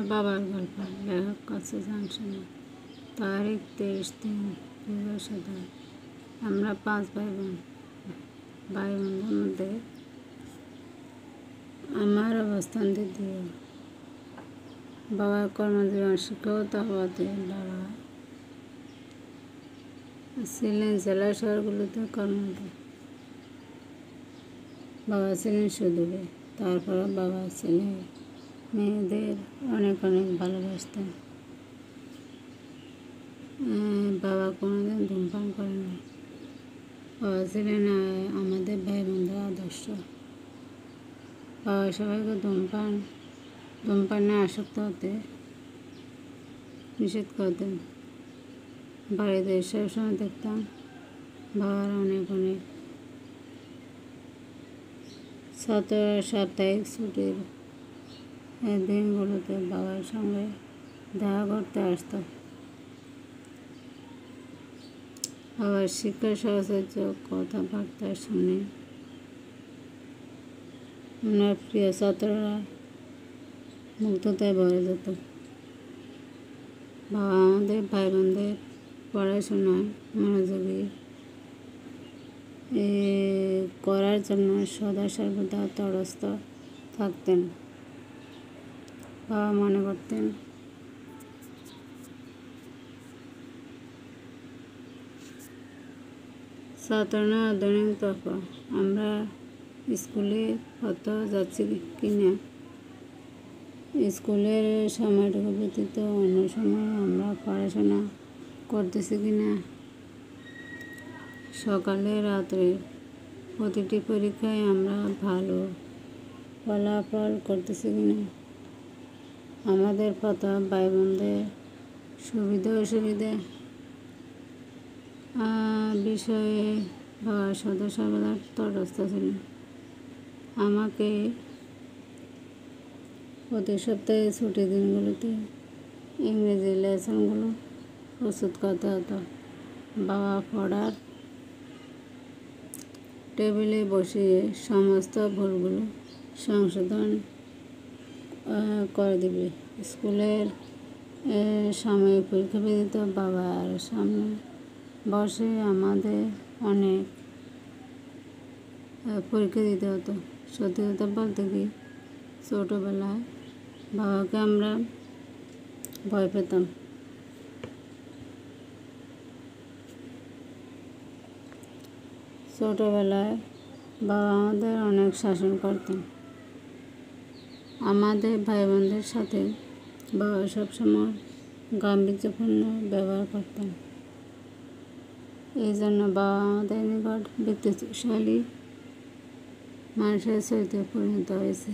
বাবার গল্প লেখক কাছে জানশোনা। তারিখ 23/3/2017। আমরা 5 ভাই বোন। ভাই বোনদের মধ্যে আমার অবস্থান দ্বিতীয়। বাবার কর্মজীবন শিক্ষকতাবাদে। বাবা ছিলেন জেলা শহরগুলোতে কর্মরত। বাবা ছিলেন সুদূরে। তারপর বাবা ছেলে মেয়েদের অনেক ভালোবাসতেন। বাবা কোনোদিন ধূমপান করেননি। বাবা ছিলেন আমাদের ভাই বোনদের আদর্শ। বাবা সবাইকে ধূমপানে আসক্ত হতে নিষেধ করতেন। বাড়িতে সবসময় দেখতাম বাবার অনেক সাপ্তাহিক ছুটির দিনগুলোতে বাবার সঙ্গে দেখা করতে আসত। বাবার শিক্ষা সাহচর্য কথাবার্তা শুনে ওনার প্রিয় ছাত্ররা মুগ্ধতায় ভরে যেত। বাবা আমাদের ভাই বোনদের পড়াশোনায় মনোযোগী করার জন্য সদা সর্বদা তটস্থ থাকতেন। বাবা মনে করতেন ছাত্ররা আধুনিক তফা। আমরা স্কুলে কত যাচ্ছি কিনা, স্কুলের সময়টুকু ব্যতীত অন্য সময় আমরা পড়াশোনা করতেছি কিনা, সকালে রাত্রে প্রতিটি পরীক্ষায় আমরা ভালো ফলাফল করতেছি কিনা, আমাদের প্রথম ভাই বোনদের সুবিধা অসুবিধা বিষয়ে বাবা সদা সর্বদা তটস্থ ছিলেন। আমাকে প্রতি সপ্তাহে ছুটির দিনগুলোতে ইংরেজি লেসনগুলো প্রস্তুত করতে হতো। বাবা পড়ার টেবিলে বসিয়ে সমস্ত ভুলগুলো সংশোধন করে দিবে। স্কুলের সাময়িক পরীক্ষা ব্যতীত বাবার সামনে বসে আমাদের অনেক পরীক্ষা দিতে হতো। সত্যি কথা বলতে কি, ছোটোবেলায় বাবাকে আমরা ভয় পেতাম। ছোটোবেলায় বাবা আমাদের অনেক শাসন করতেন। আমাদের ভাই বোনদের সাথে বাবা সবসময় গাম্ভীর্যপূর্ণ ব্যবহার করতেন। এই জন্য বাবা আমাদের নিকট বিত্তশালী মানুষের চরিত্রে পরিণত হয়েছে।